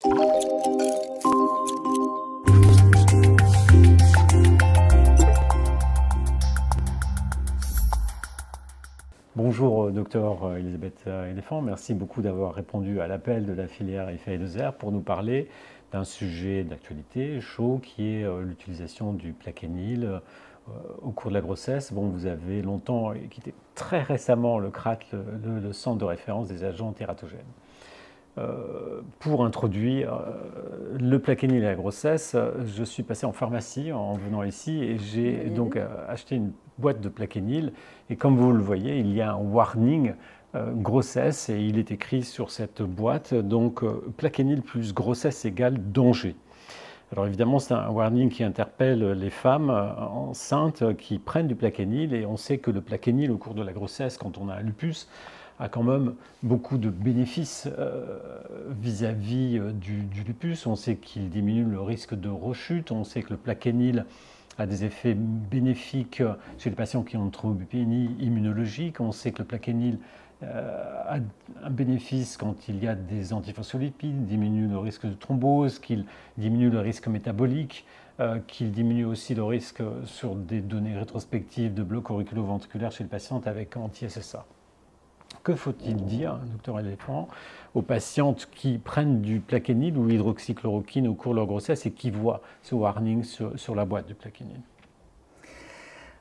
Bonjour docteur Elisabeth Éléphant, merci beaucoup d'avoir répondu à l'appel de la filière FA2R pour nous parler d'un sujet d'actualité chaud qui est l'utilisation du Plaquenil au cours de la grossesse. Bon, vous avez longtemps quitté très récemment le CRAT, le centre de référence des agents tératogènes. Pour introduire le Plaquenil à la grossesse, je suis passé en pharmacie en venant ici et j'ai donc acheté une boîte de Plaquenil. Et comme vous le voyez, il y a un warning grossesse et il est écrit sur cette boîte, donc Plaquenil plus grossesse égale danger. Alors évidemment, c'est un warning qui interpelle les femmes enceintes qui prennent du Plaquenil et on sait que le Plaquenil au cours de la grossesse, quand on a un lupus, a quand même beaucoup de bénéfices vis-à-vis du lupus. On sait qu'il diminue le risque de rechute, on sait que le Plaquenil a des effets bénéfiques chez les patients qui ont une thrombopénie immunologique, on sait que le Plaquenil a un bénéfice quand il y a des antiphospholipides, diminue le risque de thrombose, qu'il diminue le risque métabolique, qu'il diminue aussi le risque sur des données rétrospectives de bloc auriculo-ventriculaire chez les patientes avec anti-SSA. Que faut-il dire, docteur Éléphant, aux patientes qui prennent du Plaquenil ou hydroxychloroquine au cours de leur grossesse et qui voient ce warning sur la boîte du Plaquenil?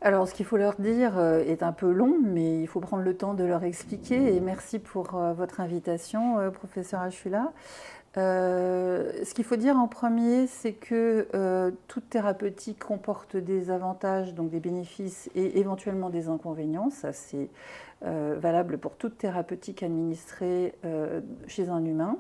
Alors, ce qu'il faut leur dire est un peu long, mais il faut prendre le temps de leur expliquer. Et merci pour votre invitation, professeur Achula. Ce qu'il faut dire en premier, c'est que toute thérapeutique comporte des avantages, donc des bénéfices et éventuellement des inconvénients. Ça, c'est valable pour toute thérapeutique administrée chez un humain.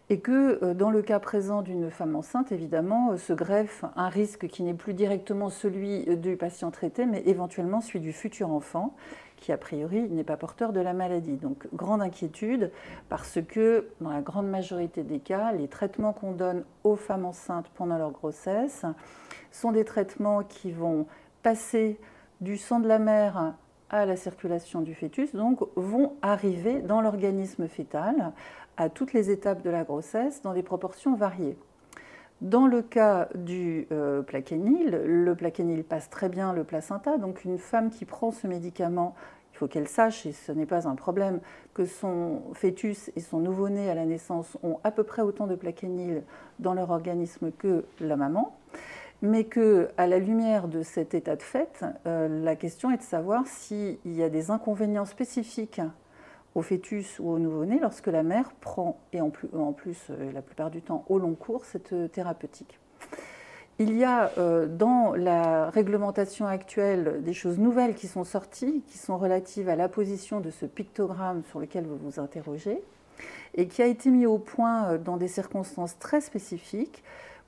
Et que dans le cas présent d'une femme enceinte, évidemment, se greffe un risque qui n'est plus directement celui du patient traité, mais éventuellement celui du futur enfant, qui a priori n'est pas porteur de la maladie. Donc grande inquiétude, parce que dans la grande majorité des cas, les traitements qu'on donne aux femmes enceintes pendant leur grossesse sont des traitements qui vont passer du sang de la mère à la circulation du fœtus, donc vont arriver dans l'organisme fœtal à toutes les étapes de la grossesse dans des proportions variées. Dans le cas du Plaquenil, le Plaquenil passe très bien le placenta, donc une femme qui prend ce médicament, il faut qu'elle sache, et ce n'est pas un problème, que son fœtus et son nouveau-né à la naissance ont à peu près autant de Plaquenil dans leur organisme que la maman, mais qu'à la lumière de cet état de fait, la question est de savoir s'il y a des inconvénients spécifiques au fœtus ou au nouveau-né lorsque la mère prend, et en plus la plupart du temps au long cours, cette thérapeutique. Il y a dans la réglementation actuelle des choses nouvelles qui sont sorties, qui sont relatives à l'apposition de ce pictogramme sur lequel vous vous interrogez, et qui a été mis au point dans des circonstances très spécifiques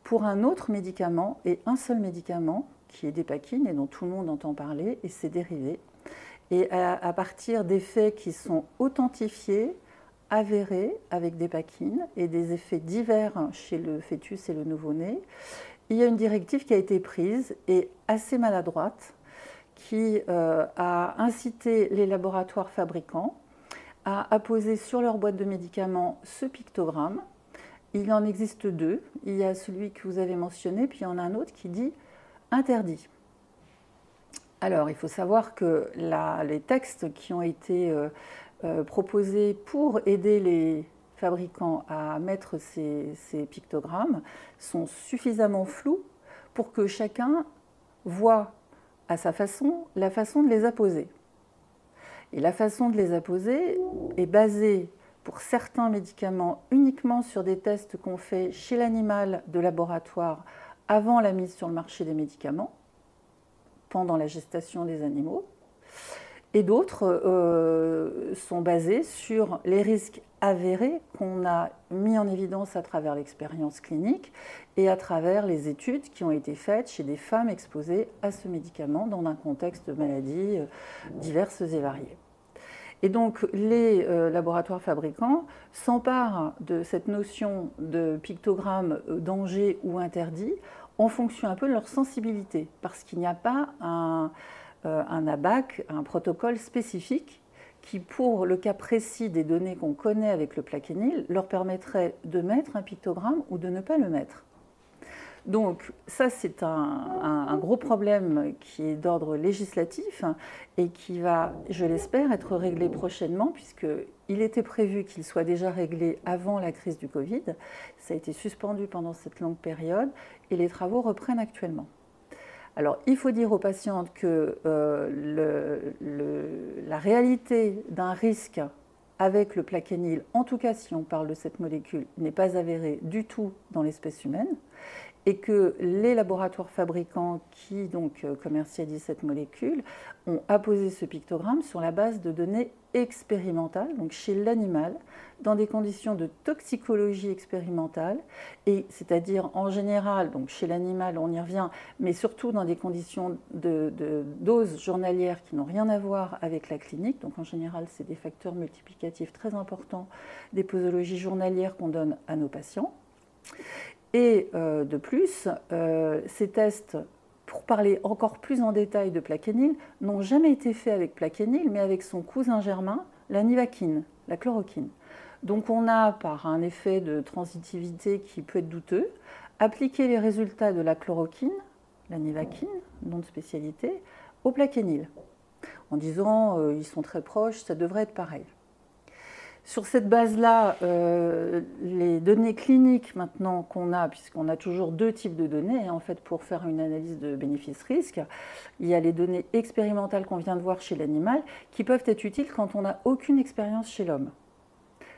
pour un autre médicament, et un seul médicament, qui est Dépakine, et dont tout le monde entend parler, et ses dérivés. Et à partir d'effets qui sont authentifiés, avérés avec Dépakine et des effets divers chez le fœtus et le nouveau-né, il y a une directive qui a été prise et assez maladroite qui a incité les laboratoires fabricants à apposer sur leur boîte de médicaments ce pictogramme. Il en existe deux. Il y a celui que vous avez mentionné, puis il y en a un autre qui dit « interdit ». Alors, il faut savoir que les textes qui ont été proposés pour aider les fabricants à mettre ces pictogrammes sont suffisamment flous pour que chacun voit à sa façon la façon de les apposer. Et la façon de les apposer est basée pour certains médicaments uniquement sur des tests qu'on fait chez l'animal de laboratoire avant la mise sur le marché des médicaments, pendant la gestation des animaux, et d'autres sont basés sur les risques avérés qu'on a mis en évidence à travers l'expérience clinique et à travers les études qui ont été faites chez des femmes exposées à ce médicament dans un contexte de maladies diverses et variées. Et donc les laboratoires fabricants s'emparent de cette notion de pictogramme danger ou interdit en fonction un peu de leur sensibilité, parce qu'il n'y a pas un ABAC, un protocole spécifique qui, pour le cas précis des données qu'on connaît avec le plaquenil, leur permettrait de mettre un pictogramme ou de ne pas le mettre. Donc ça, c'est un gros problème qui est d'ordre législatif et qui va, je l'espère, être réglé prochainement, puisqu'il était prévu qu'il soit déjà réglé avant la crise du Covid. Ça a été suspendu pendant cette longue période et les travaux reprennent actuellement. Alors, il faut dire aux patientes que la réalité d'un risque avec le plaquenil, en tout cas si on parle de cette molécule, n'est pas avérée du tout dans l'espèce humaine, et que les laboratoires fabricants qui donc commercialisent cette molécule ont apposé ce pictogramme sur la base de données expérimentales, donc chez l'animal, dans des conditions de toxicologie expérimentale, et c'est-à-dire en général, donc chez l'animal on y revient, mais surtout dans des conditions de doses journalières qui n'ont rien à voir avec la clinique, donc en général c'est des facteurs multiplicatifs très importants des posologies journalières qu'on donne à nos patients. Et de plus, ces tests, pour parler encore plus en détail de plaquenil, n'ont jamais été faits avec plaquenil, mais avec son cousin germain, la nivaquine, la chloroquine. Donc on a, par un effet de transitivité qui peut être douteux, appliqué les résultats de la chloroquine, la nivaquine, nom de spécialité, au plaquenil, en disant ils sont très proches, ça devrait être pareil. Sur cette base-là, les données cliniques maintenant qu'on a, puisqu'on a toujours deux types de données, en fait, pour faire une analyse de bénéfice-risque, il y a les données expérimentales qu'on vient de voir chez l'animal, qui peuvent être utiles quand on n'a aucune expérience chez l'homme.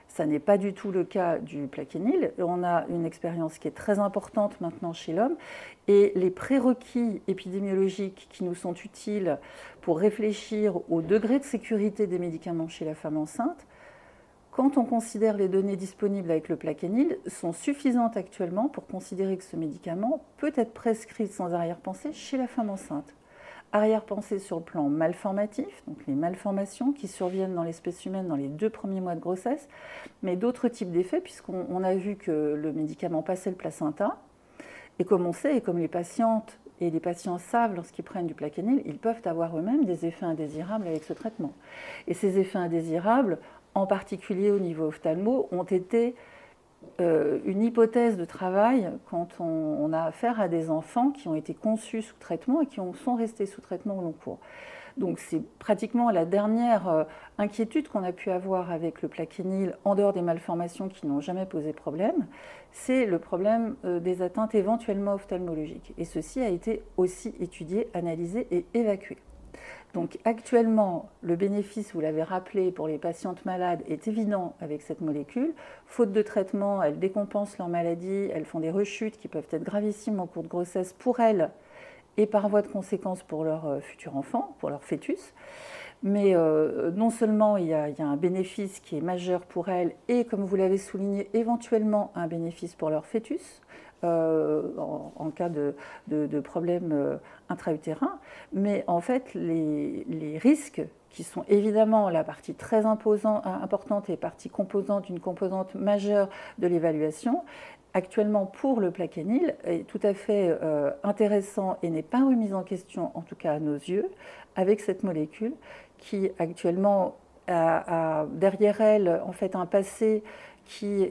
Ça n'est pas du tout le cas du plaquenil. On a une expérience qui est très importante maintenant chez l'homme, et les prérequis épidémiologiques qui nous sont utiles pour réfléchir au degré de sécurité des médicaments chez la femme enceinte, quand on considère les données disponibles avec le plaquenil, sont suffisantes actuellement pour considérer que ce médicament peut être prescrit sans arrière-pensée chez la femme enceinte. Arrière-pensée sur le plan malformatif, donc les malformations qui surviennent dans l'espèce humaine dans les 2 premiers mois de grossesse, mais d'autres types d'effets, puisqu'on a vu que le médicament passait le placenta, et comme on sait, et comme les patientes et les patients savent lorsqu'ils prennent du plaquenil, ils peuvent avoir eux-mêmes des effets indésirables avec ce traitement. Et ces effets indésirables, en particulier au niveau ophtalmo, ont été une hypothèse de travail quand on a affaire à des enfants qui ont été conçus sous traitement et qui sont restés sous traitement au long cours. Donc c'est pratiquement la dernière inquiétude qu'on a pu avoir avec le plaquenil, en dehors des malformations qui n'ont jamais posé problème, c'est le problème des atteintes éventuellement ophtalmologiques. Et ceci a été aussi étudié, analysé et évacué. Donc actuellement, le bénéfice, vous l'avez rappelé, pour les patientes malades est évident avec cette molécule. Faute de traitement, elles décompensent leur maladie, elles font des rechutes qui peuvent être gravissimes en cours de grossesse pour elles et par voie de conséquence pour leur futur enfant, pour leur fœtus. Mais non seulement il y a un bénéfice qui est majeur pour elles et, comme vous l'avez souligné, éventuellement un bénéfice pour leur fœtus, en cas de problème intra-utérin, mais en fait les risques qui sont évidemment la partie très importante et partie composante, une composante majeure de l'évaluation, actuellement pour le plaquenil est tout à fait intéressant et n'est pas remis en question, en tout cas à nos yeux, avec cette molécule qui actuellement a derrière elle en fait un passé qui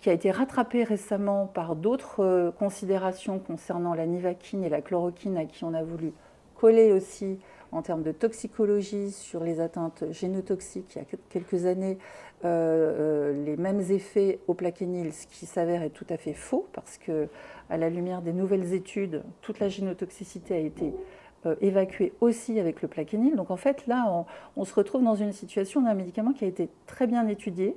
a été rattrapé récemment par d'autres considérations concernant la nivaquine et la chloroquine à qui on a voulu coller aussi en termes de toxicologie sur les atteintes génotoxiques il y a quelques années, les mêmes effets au plaquenil, ce qui s'avère être tout à fait faux parce que, à la lumière des nouvelles études, toute la génotoxicité a été évacuée aussi avec le plaquenil. Donc en fait là, on se retrouve dans une situation d'un médicament qui a été très bien étudié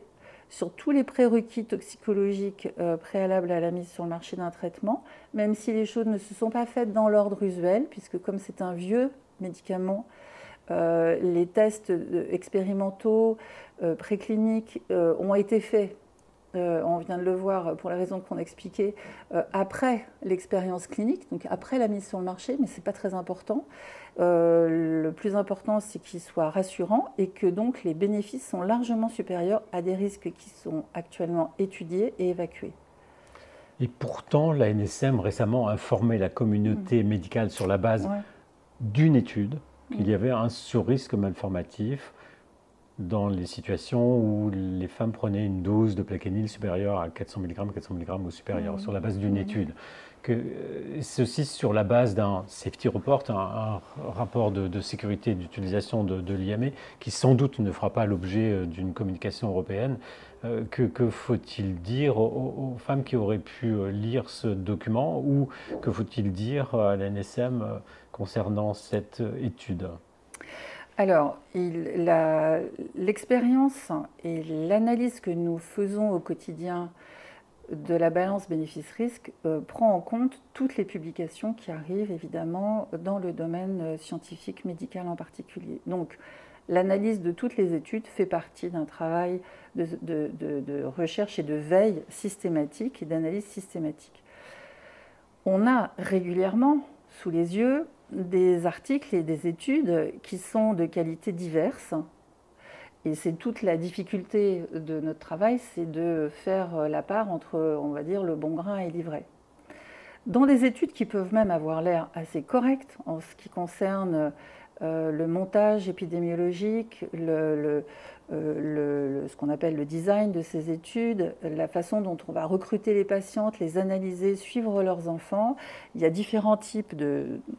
sur tous les prérequis toxicologiques préalables à la mise sur le marché d'un traitement, même si les choses ne se sont pas faites dans l'ordre usuel, puisque comme c'est un vieux médicament, les tests expérimentaux, précliniques ont été faits, on vient de le voir pour la raison qu'on a expliquée, après l'expérience clinique, donc après la mise sur le marché, mais ce n'est pas très important. Le plus important, c'est qu'il soit rassurant et que donc les bénéfices sont largement supérieurs à des risques qui sont actuellement étudiés et évacués. Et pourtant, l'ANSM récemment a informé la communauté médicale sur la base d'une étude qu'il y avait un surrisque malformatif dans les situations où les femmes prenaient une dose de plaquenil supérieure à 400 mg ou supérieure, sur la base d'une étude. Ceci sur la base d'un safety report, un rapport de sécurité d'utilisation de l'IME, qui sans doute ne fera pas l'objet d'une communication européenne. Que faut-il dire aux femmes qui auraient pu lire ce document, ou que faut-il dire à l'ANSM concernant cette étude? Alors, l'expérience et l'analyse que nous faisons au quotidien de la balance bénéfice-risque prend en compte toutes les publications qui arrivent évidemment dans le domaine scientifique médical en particulier. Donc, l'analyse de toutes les études fait partie d'un travail de recherche et de veille systématique et d'analyse systématique. On a régulièrement sous les yeux des articles et des études qui sont de qualité diverses. Et c'est toute la difficulté de notre travail, c'est de faire la part entre, on va dire, le bon grain et l'ivraie. Dans des études qui peuvent même avoir l'air assez correctes en ce qui concerne le montage épidémiologique, ce qu'on appelle le design de ces études, la façon dont on va recruter les patientes, les analyser, suivre leurs enfants. Il y a différents types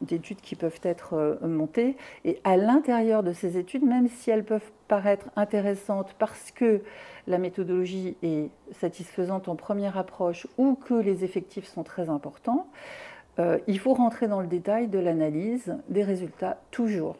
d'études qui peuvent être montées. Et à l'intérieur de ces études, même si elles peuvent paraître intéressantes parce que la méthodologie est satisfaisante en première approche ou que les effectifs sont très importants, il faut rentrer dans le détail de l'analyse des résultats toujours.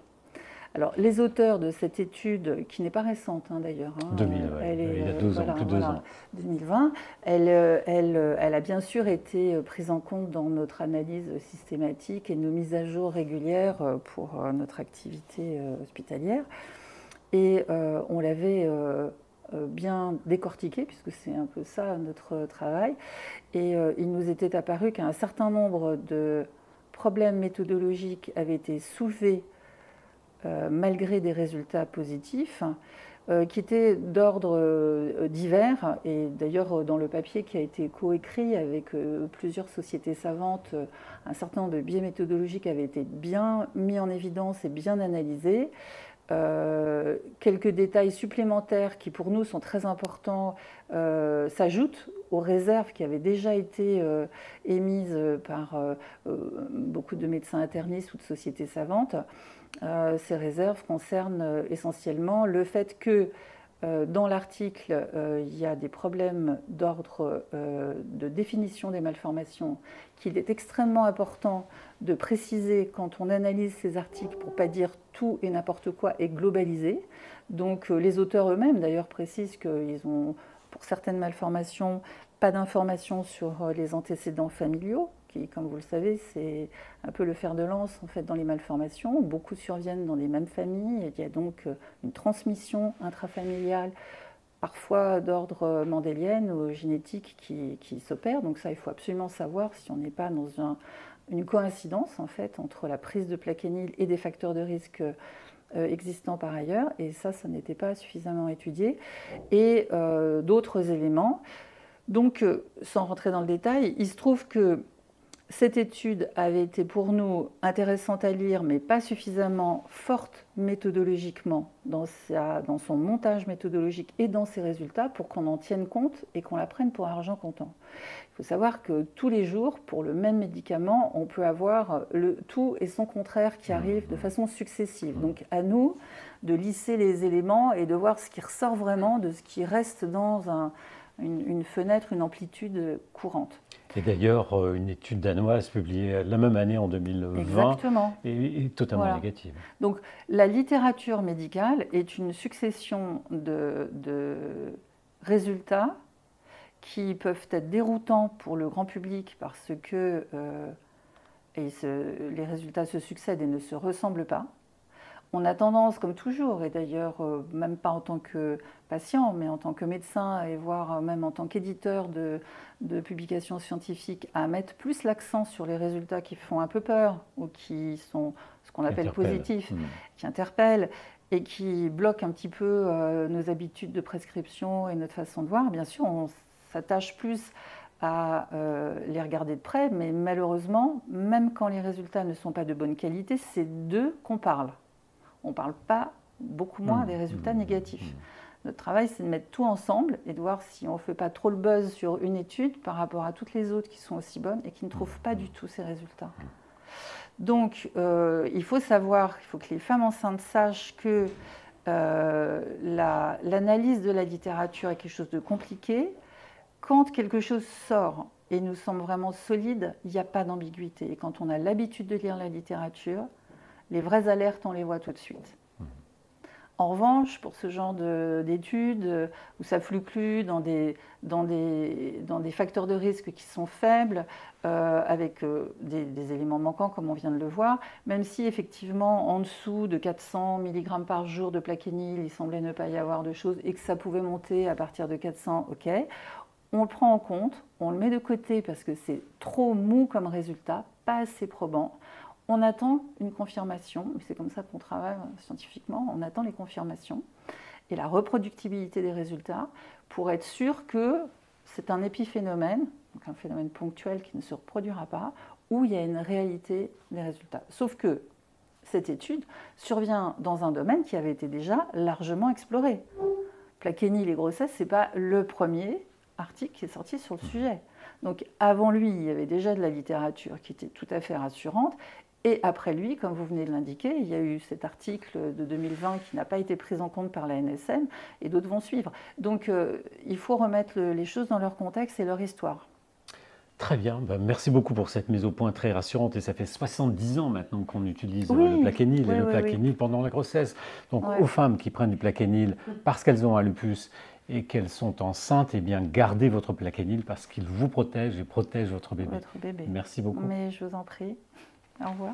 Alors, les auteurs de cette étude, qui n'est pas récente d'ailleurs, 2000, il y a 2 ans, plus de 2 ans. 2020, elle a bien sûr été prise en compte dans notre analyse systématique et nos mises à jour régulières pour notre activité hospitalière. Et on l'avait bien décortiqué, puisque c'est un peu ça notre travail. Et il nous était apparu qu'un certain nombre de problèmes méthodologiques avaient été soulevés malgré des résultats positifs, qui étaient d'ordre divers. Et d'ailleurs, dans le papier qui a été coécrit avec plusieurs sociétés savantes, un certain nombre de biais méthodologiques avaient été bien mis en évidence et bien analysés. Quelques détails supplémentaires qui pour nous sont très importants s'ajoutent aux réserves qui avaient déjà été émises par beaucoup de médecins internistes ou de sociétés savantes. Ces réserves concernent essentiellement le fait que dans l'article, il y a des problèmes d'ordre de définition des malformations qu'il est extrêmement important de préciser quand on analyse ces articles pour ne pas dire tout et n'importe quoi et globaliser. Donc les auteurs eux-mêmes d'ailleurs précisent qu'ils ont, pour certaines malformations, pas d'informations sur les antécédents familiaux, qui, comme vous le savez, c'est un peu le fer de lance en fait, dans les malformations. Beaucoup surviennent dans les mêmes familles. Il y a donc une transmission intrafamiliale, parfois d'ordre mendélienne ou génétique, qui s'opère. Donc ça, il faut absolument savoir si on n'est pas dans une coïncidence en fait, entre la prise de plaquenil et des facteurs de risque existants par ailleurs. Et ça n'était pas suffisamment étudié. Et d'autres éléments. Donc, sans rentrer dans le détail, il se trouve que cette étude avait été pour nous intéressante à lire, mais pas suffisamment forte méthodologiquement dans son montage méthodologique et dans ses résultats pour qu'on en tienne compte et qu'on la prenne pour argent comptant. Il faut savoir que tous les jours, pour le même médicament, on peut avoir le tout et son contraire qui arrivent de façon successive. Donc à nous de lisser les éléments et de voir ce qui ressort vraiment de ce qui reste dans une fenêtre, une amplitude courante. Et d'ailleurs, une étude danoise publiée la même année en 2020 Exactement. est totalement négative. Donc la littérature médicale est une succession de résultats qui peuvent être déroutants pour le grand public parce que les résultats se succèdent et ne se ressemblent pas. On a tendance, comme toujours, et d'ailleurs même pas en tant que patient, mais en tant que médecin et voire même en tant qu'éditeur de publications scientifiques, à mettre plus l'accent sur les résultats qui font un peu peur ou qui sont ce qu'on appelle positifs, qui interpellent et qui bloquent un petit peu nos habitudes de prescription et notre façon de voir. Bien sûr, on s'attache plus à les regarder de près, mais malheureusement, même quand les résultats ne sont pas de bonne qualité, c'est d'eux qu'on parle. On ne parle pas beaucoup moins des résultats négatifs. Notre travail, c'est de mettre tout ensemble et de voir si on ne fait pas trop le buzz sur une étude par rapport à toutes les autres qui sont aussi bonnes et qui ne trouvent pas du tout ces résultats. Donc, il faut savoir, il faut que les femmes enceintes sachent que l'analyse de la littérature est quelque chose de compliqué. Quand quelque chose sort et nous semble vraiment solide, il n'y a pas d'ambiguïté. Et quand on a l'habitude de lire la littérature, les vraies alertes, on les voit tout de suite. En revanche, pour ce genre d'études où ça fluctue dans des facteurs de risque qui sont faibles, avec des éléments manquants comme on vient de le voir, même si effectivement en dessous de 400 mg par jour de plaquenil, il semblait ne pas y avoir de choses et que ça pouvait monter à partir de 400, ok, on le prend en compte, on le met de côté parce que c'est trop mou comme résultat, pas assez probant. On attend une confirmation, c'est comme ça qu'on travaille scientifiquement, on attend les confirmations et la reproductibilité des résultats pour être sûr que c'est un épiphénomène, donc un phénomène ponctuel qui ne se reproduira pas, où il y a une réalité des résultats. Sauf que cette étude survient dans un domaine qui avait été déjà largement exploré. Plaquenil et grossesse, ce n'est pas le premier article qui est sorti sur le sujet. Donc avant lui, il y avait déjà de la littérature qui était tout à fait rassurante. Et après lui, comme vous venez de l'indiquer, il y a eu cet article de 2020 qui n'a pas été pris en compte par la NSM et d'autres vont suivre. Donc il faut remettre les choses dans leur contexte et leur histoire. Très bien, merci beaucoup pour cette mise au point très rassurante. Et ça fait 70 ans maintenant qu'on utilise le plaquenil et le plaquenil pendant la grossesse. Donc aux femmes qui prennent du plaquenil parce qu'elles ont un lupus et qu'elles sont enceintes, eh bien gardez votre plaquenil parce qu'il vous protège et protège votre bébé. Votre bébé. Merci beaucoup. Mais je vous en prie. Au revoir.